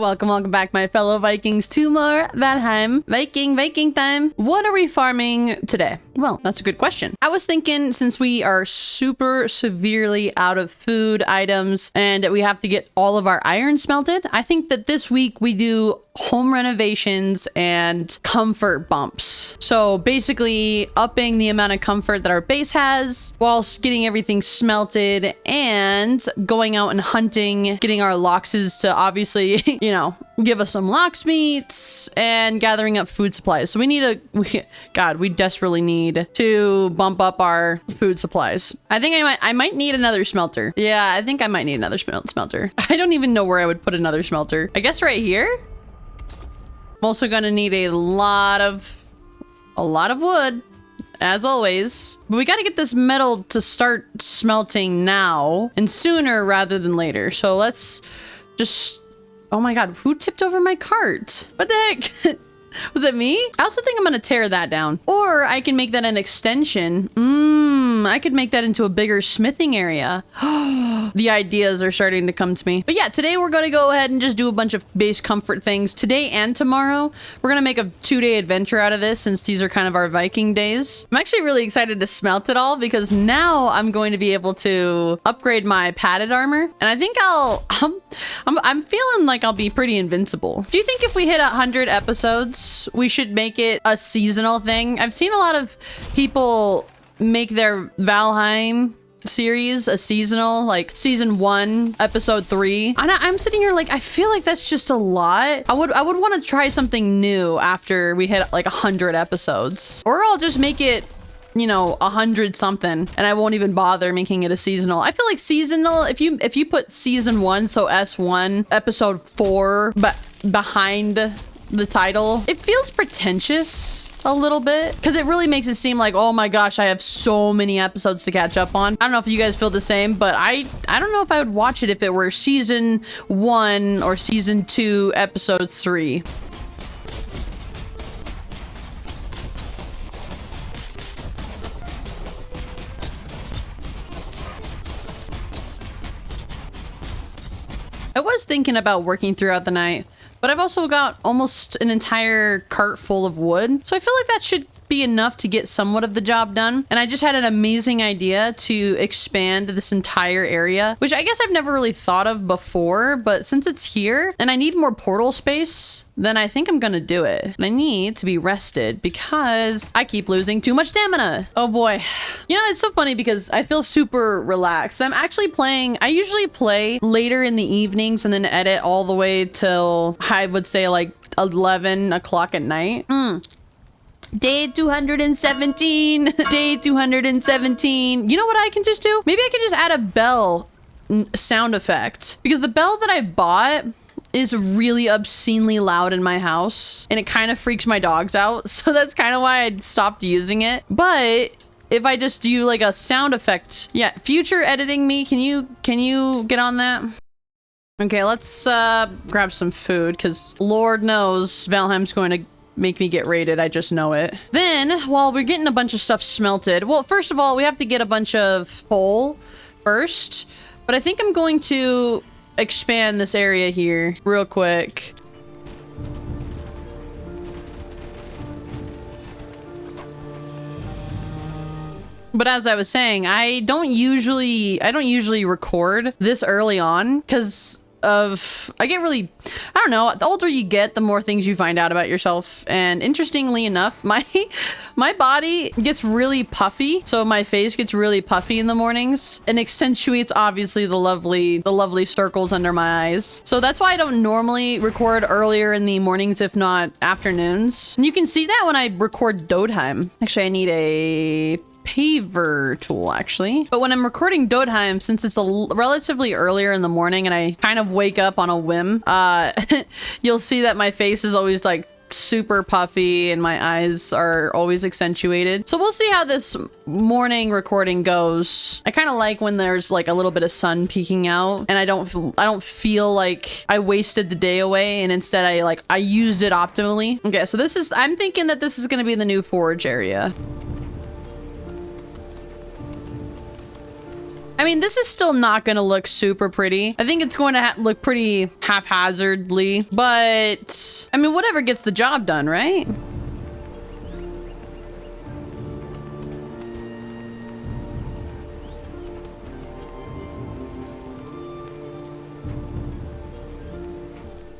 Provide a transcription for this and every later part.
Welcome back, my fellow Vikings, to more Valheim. Viking time. What are we farming today? Well, that's a good question. I was thinking, since we are super severely out of food items and we have to get all of our iron smelted, I think that this week we do home renovations and comfort bumps. So basically upping the amount of comfort that our base has whilst getting everything smelted and going out and hunting, getting our loxes to obviously, you know, give us some lox meats and gathering up food supplies. So we need we desperately need to bump up our food supplies. I think I might need another smelter. Yeah, I think I might need another smelter. I don't even know where I would put another smelter. I guess right here. I'm also gonna need a lot of wood, as always. But we gotta get this metal to start smelting now and sooner rather than later. So let's just, oh my God, who tipped over my cart? What the heck? Was it me? I also think I'm gonna tear that down. Or I can make that an extension. I could make that into a bigger smithing area. The ideas are starting to come to me. But yeah, today we're gonna go ahead and just do a bunch of base comfort things. Today and tomorrow, we're gonna make a 2-day adventure out of this since these are kind of our Viking days. I'm actually really excited to smelt it all because now I'm going to be able to upgrade my padded armor. And I think I'm feeling like I'll be pretty invincible. Do you think if we hit 100 episodes, we should make it a seasonal thing? I've seen a lot of people make their Valheim series a seasonal, like season 1 episode 3, and I'm sitting here like I feel like that's just a lot. I would want to try something new after we hit like 100 episodes, or I'll just make it, you know, 100 something and I won't even bother making it a seasonal. I feel like seasonal, if you put season 1, so S1 episode 4 but behind the title, it feels pretentious a little bit because it really makes it seem like, oh my gosh, I have so many episodes to catch up on. I don't know if you guys feel the same, but I don't know if I would watch it if it were season 1 or season 2 episode 3. I was thinking about working throughout the night, but I've also got almost an entire cart full of wood. So I feel like that should be enough to get somewhat of the job done. And I just had an amazing idea to expand this entire area, which I guess I've never really thought of before, but since it's here and I need more portal space, then I think I'm gonna do it. And I need to be rested because I keep losing too much stamina. Oh boy. You know, it's so funny because I feel super relaxed. I'm actually playing, I usually play later in the evenings and then edit all the way till I would say like 11 o'clock at night. Day 217. Day 217. You know what I can just do? Maybe I can just add a bell sound effect, because the bell that I bought is really obscenely loud in my house and it kind of freaks my dogs out. So that's kind of why I stopped using it. But if I just do like a sound effect, yeah, future editing me, can you get on that? Okay, let's grab some food because Lord knows Valheim's going to make me get raided. I just know it. Then while we're getting a bunch of stuff smelted, well, first of all, we have to get a bunch of coal first, but I think I'm going to expand this area here real quick. But as I was saying, I don't usually record this early on because I get really, I don't know, the older you get, the more things you find out about yourself. And interestingly enough, my body gets really puffy. So my face gets really puffy in the mornings and accentuates obviously the lovely circles under my eyes. So that's why I don't normally record earlier in the mornings, if not afternoons. And you can see that when I record Dodheim. Actually, I need a paver tool actually, but when I'm recording Dodheim, since it's relatively earlier in the morning and I kind of wake up on a whim, you'll see that my face is always like super puffy and my eyes are always accentuated. So we'll see how this morning recording goes. I kind of like when there's like a little bit of sun peeking out and I don't feel like I wasted the day away, and instead I used it optimally. Okay, so I'm thinking that this is going to be the new forge area. I mean, this is still not going to look super pretty. I think it's going to look pretty haphazardly, but I mean, whatever gets the job done, right?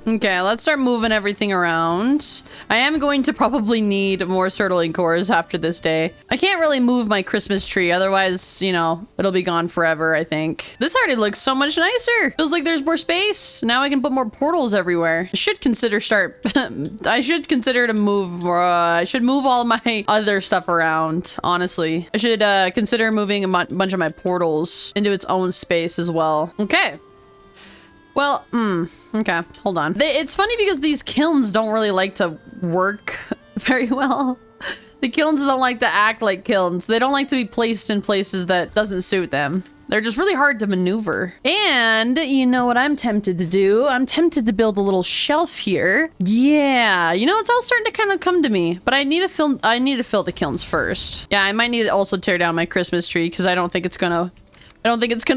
Okay, let's start moving everything around. I am going to probably need more turtling cores after this day. I can't really move my Christmas tree, otherwise, you know, it'll be gone forever, I think. This already looks so much nicer. Feels like there's more space. Now I can put more portals everywhere. I should consider I should consider to move, I should move all my other stuff around, honestly. I should consider moving a bunch of my portals into its own space as well. Okay. Well, okay, hold on. It's funny because these kilns don't really like to work very well. The kilns don't like to act like kilns. They don't like to be placed in places that doesn't suit them. They're just really hard to maneuver. And you know what I'm tempted to do? I'm tempted to build a little shelf here. Yeah, you know, it's all starting to kind of come to me, but I need to fill the kilns first. Yeah, I might need to also tear down my Christmas tree because I don't think it's gonna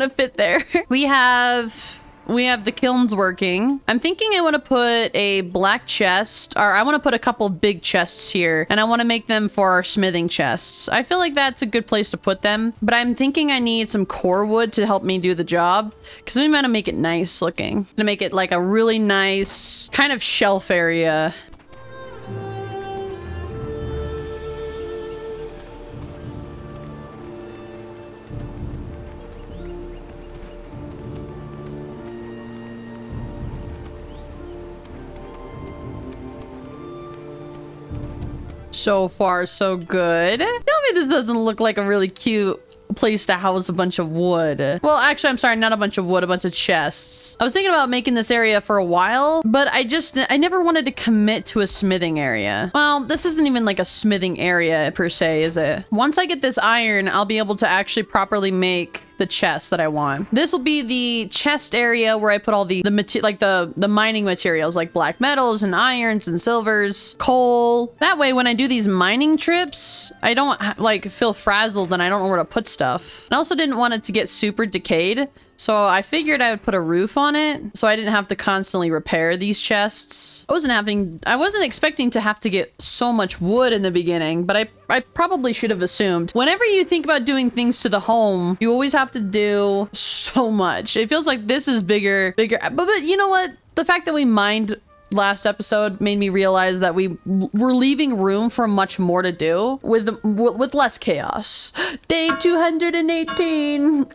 fit there. We have the kilns working. I'm thinking I want to put a black chest, or I want to put a couple big chests here, and I want to make them for our smithing chests. I feel like that's a good place to put them, but I'm thinking I need some core wood to help me do the job, because I'm gonna make it nice looking. I'm gonna make it like a really nice kind of shelf area. So far, so good. Tell me this doesn't look like a really cute place to house a bunch of wood. Well, actually, I'm sorry, not a bunch of wood, a bunch of chests. I was thinking about making this area for a while, but I never wanted to commit to a smithing area. Well, this isn't even like a smithing area per se, is it? Once I get this iron, I'll be able to actually properly make the chest that I want. This will be the chest area where I put all the mining materials like black metals and irons and silvers, coal. That way, when I do these mining trips, I don't like feel frazzled and I don't know where to put stuff. I also didn't want it to get super decayed, so I figured I would put a roof on it so I didn't have to constantly repair these chests. I wasn't expecting to have to get so much wood in the beginning, but I probably should have assumed. Whenever you think about doing things to the home, you always have to do so much. It feels like this is bigger, but you know what? The fact that we mined last episode made me realize that we're leaving room for much more to do with less chaos. Day 218.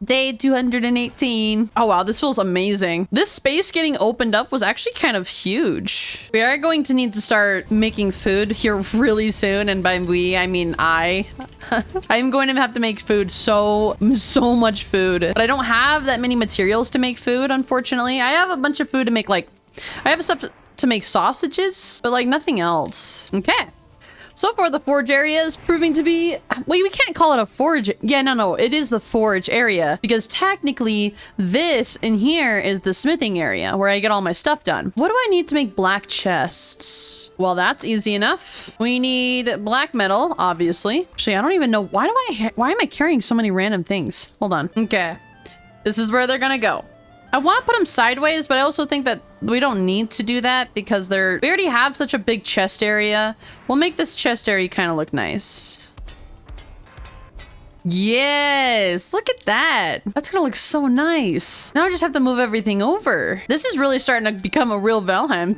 Day 218. Oh wow, this feels amazing. This space getting opened up was actually kind of huge. We are going to need to start making food here really soon, and by we, I mean I'm going to have to make food, so much food. But I don't have that many materials to make food, unfortunately. I have a bunch of food to make, like, I have stuff to make sausages, but like nothing else. Okay. So far, the forge area is proving to be, well, we can't call it a forge. Yeah, no, it is the forge area because technically this in here is the smithing area where I get all my stuff done. What do I need to make black chests? Well, that's easy enough. We need black metal, obviously. Actually, I don't even know, why am I carrying so many random things? Hold on. Okay. This is where they're gonna go. I want to put them sideways, but I also think that we don't need to do that because we already have such a big chest area. We'll make this chest area kind of look nice. Yes, look at that. That's gonna look so nice. Now I just have to move everything over. This is really starting to become a real Valheim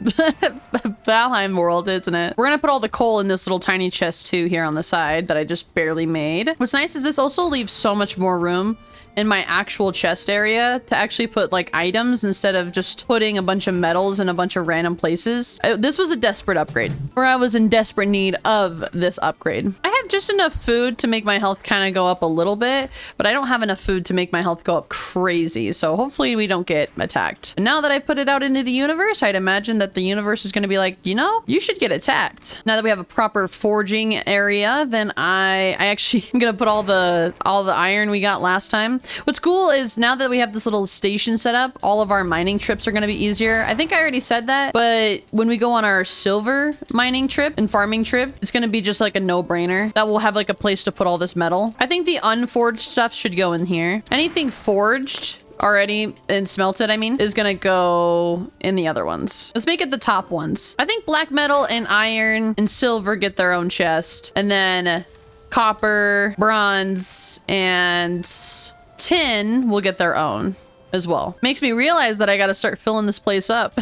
Valheim world, isn't it? We're gonna put all the coal in this little tiny chest too here on the side that I just barely made. What's nice is this also leaves so much more room in my actual chest area to actually put like items instead of just putting a bunch of metals in a bunch of random places. This was a desperate upgrade, or I was in desperate need of this upgrade. I have just enough food to make my health kind of go up a little bit, but I don't have enough food to make my health go up crazy. So hopefully we don't get attacked. And now that I put it out into the universe, I'd imagine that the universe is going to be like, you know, you should get attacked. Now that we have a proper forging area, then I actually am going to put all the iron we got last time What's cool is now that we have this little station set up, all of our mining trips are going to be easier. I think I already said that, but when we go on our silver mining trip and farming trip, it's going to be just like a no-brainer that we'll have like a place to put all this metal. I think the unforged stuff should go in here. Anything forged already and smelted, I mean, is gonna go in the other ones. Let's make it the top ones. I think black metal and iron and silver get their own chest, and then copper, bronze, and tin will get their own as well. Makes me realize that I gotta start filling this place up.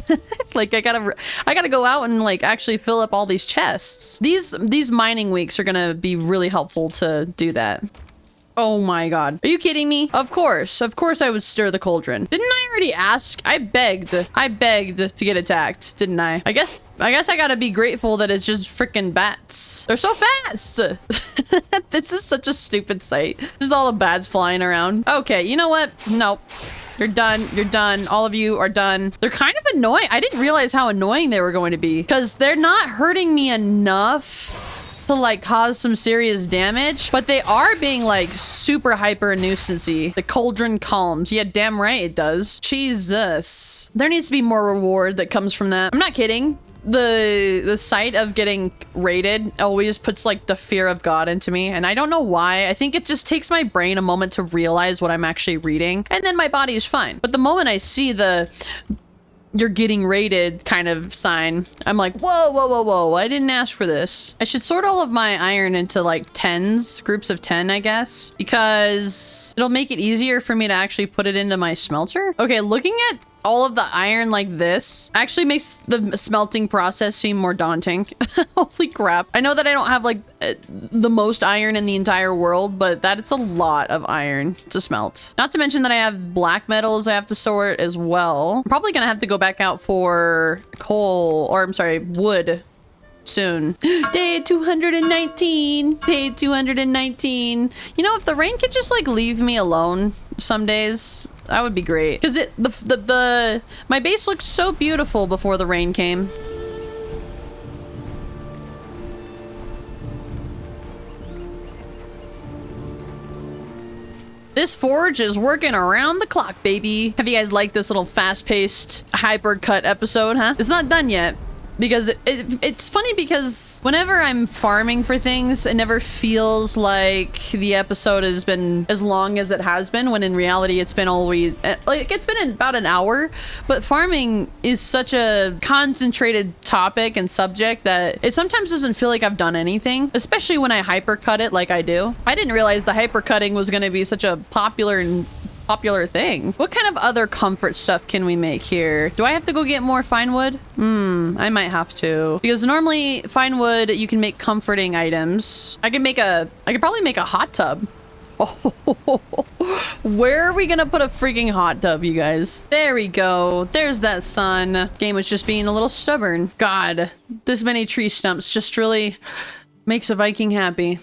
Like I gotta go out and like actually fill up all these chests. These mining weeks are gonna be really helpful to do that. Oh my god. Are you kidding me? Of course I would stir the cauldron. Didn't I already ask? I begged to get attacked, didn't I? I guess I gotta be grateful that it's just freaking bats. They're so fast. This is such a stupid sight. Just all the bats flying around. Okay, you know what? Nope. You're done. You're done. All of you are done. They're kind of annoying. I didn't realize how annoying they were going to be because they're not hurting me enough to like cause some serious damage, but they are being like super hyper nuisancey. The cauldron calms. Yeah, damn right it does. Jesus. There needs to be more reward that comes from that. I'm not kidding. The sight of getting raided always puts like the fear of God into me, and I don't know why. I think it just takes my brain a moment to realize what I'm actually reading, and then my body is fine. But the moment I see the "you're getting raided" kind of sign, I'm like, whoa, whoa, whoa, whoa, I didn't ask for this. I should sort all of my iron into like tens, groups of 10, I guess, because it'll make it easier for me to actually put it into my smelter. Okay, looking at all of the iron like this actually makes the smelting process seem more daunting. Holy crap. I know that I don't have like the most iron in the entire world, but it's a lot of iron to smelt. Not to mention that I have black metals I have to sort as well. I'm probably gonna have to go back out for coal, or I'm sorry, wood soon. Day 219. Day 219. You know, if the rain could just like leave me alone some days, that would be great. Because my base looked so beautiful before the rain came. This forge is working around the clock, baby. Have you guys liked this little fast-paced, hyper-cut episode, huh? It's not done yet. Because it's funny because whenever I'm farming for things, it never feels like the episode has been as long as it has been, when in reality it's been always like it's been about an hour. But farming is such a concentrated topic and subject that it sometimes doesn't feel like I've done anything, especially when I hypercut it like I do. I didn't realize the hypercutting was going to be such a popular thing. What kind of other comfort stuff can we make here? Do I have to go get more fine wood? I might have to, because normally fine wood you can make comforting items. I could probably make a hot tub. Oh, where are we gonna put a freaking hot tub, you guys? There we go. There's that sun. Game was just being a little stubborn. God, this many tree stumps just really makes a Viking happy.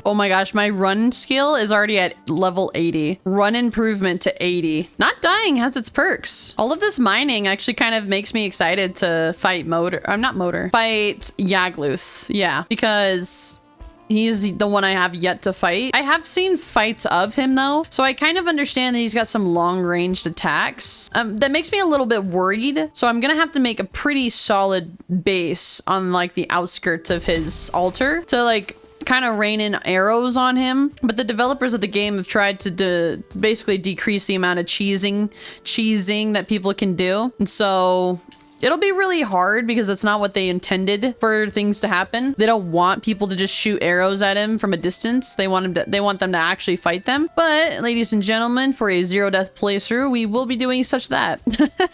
Oh my gosh, my run skill is already at level 80. Run improvement to 80. Not dying has its perks. All of this mining actually kind of makes me excited to fight fight Yagluth. Yeah, because he's the one I have yet to fight. I have seen fights of him though, so I kind of understand that he's got some long-ranged attacks. That makes me a little bit worried. So I'm gonna have to make a pretty solid base on like the outskirts of his altar to like kind of rain in arrows on him. But the developers of the game have tried to basically decrease the amount of cheesing that people can do. And so it'll be really hard because that's not what they intended for things to happen. They don't want people to just shoot arrows at him from a distance. They want them to actually fight them. But ladies and gentlemen, for a 0-death playthrough, we will be doing such that.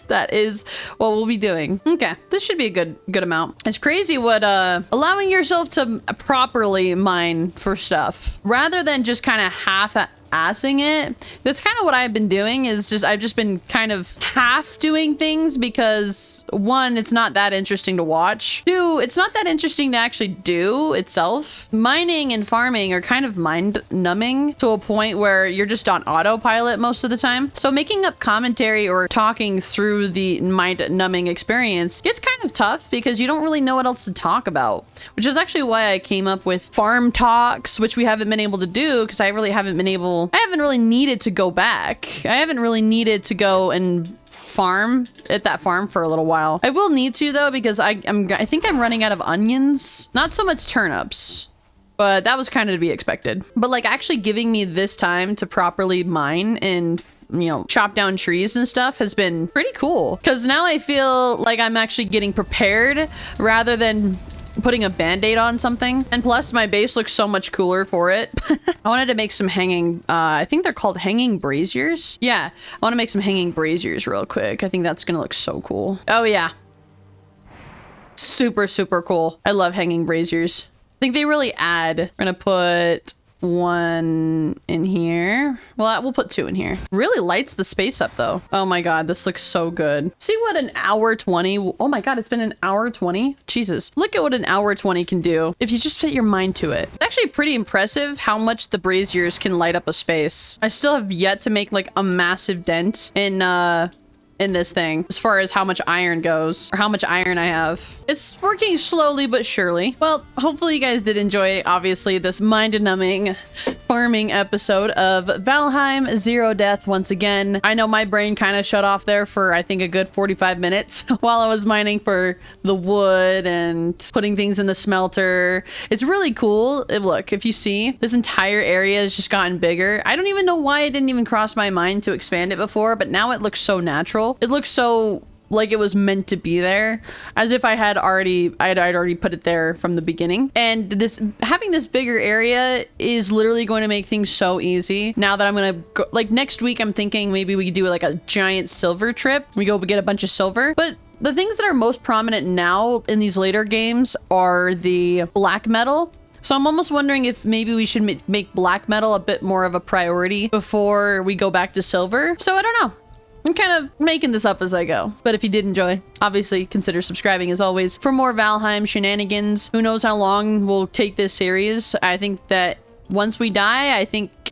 That is what we'll be doing. Okay, this should be a good amount. It's crazy what allowing yourself to properly mine for stuff rather than just kind of assing it. That's kind of what I've been doing, is just I've just been kind of half doing things because one, it's not that interesting to watch. Two, it's not that interesting to actually do itself. Mining and farming are kind of mind numbing to a point where you're just on autopilot most of the time. So making up commentary or talking through the mind numbing experience gets kind of tough because you don't really know what else to talk about, which is actually why I came up with farm talks, which we haven't been able to do because I haven't really needed to go back. I haven't really needed to go and farm at that farm for a little while. I will need to though, because I think I'm running out of onions, not so much turnips, but that was kind of to be expected. But like actually giving me this time to properly mine and, you know, chop down trees and stuff has been pretty cool, because now I feel like I'm actually getting prepared rather than putting a band-aid on something. And plus my base looks so much cooler for it. I wanted to make some hanging, I think they're called hanging braziers. Yeah, I want to make some hanging braziers real quick. I think that's gonna look so cool. Oh yeah. Super, super cool. I love hanging braziers. I think they really add. We're gonna put one in here. Well, we'll put two in here. Really lights the space up though. Oh my god, this looks so good. See what an hour 20. Oh my god, it's been an hour 20. Jesus, look at what an hour 20 can do if you just put your mind to it. It's actually pretty impressive how much the braziers can light up a space. I still have yet to make like a massive dent in this thing as far as how much iron goes, or how much iron I have. It's working slowly but surely. Well, hopefully you guys did enjoy, obviously, this mind-numbing farming episode of Valheim Zero Death once again. I know my brain kind of shut off there for I think a good 45 minutes while I was mining for the wood and putting things in the smelter. It's really cool. Look, if you see, this entire area has just gotten bigger. I don't even know why it didn't even cross my mind to expand it before, but now it looks so natural. It looks so like it was meant to be there, as if I'd already put it there from the beginning. And having this bigger area is literally going to make things so easy. Now that I'm gonna go, like next week, I'm thinking maybe we could do like a giant silver trip. We go get a bunch of silver, but the things that are most prominent now in these later games are the black metal. So I'm almost wondering if maybe we should make black metal a bit more of a priority before we go back to silver. So I don't know. I'm kind of making this up as I go. But if you did enjoy, obviously consider subscribing as always for more Valheim shenanigans. Who knows how long we'll take this series. I think that once we die,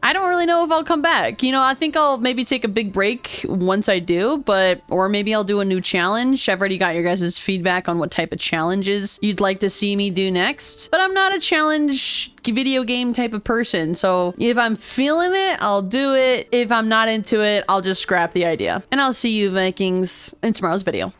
I don't really know if I'll come back. You know, I think I'll maybe take a big break once I do, or maybe I'll do a new challenge. I've already got your guys' feedback on what type of challenges you'd like to see me do next, but I'm not a challenge video game type of person. So if I'm feeling it, I'll do it. If I'm not into it, I'll just scrap the idea. And I'll see you Vikings in tomorrow's video.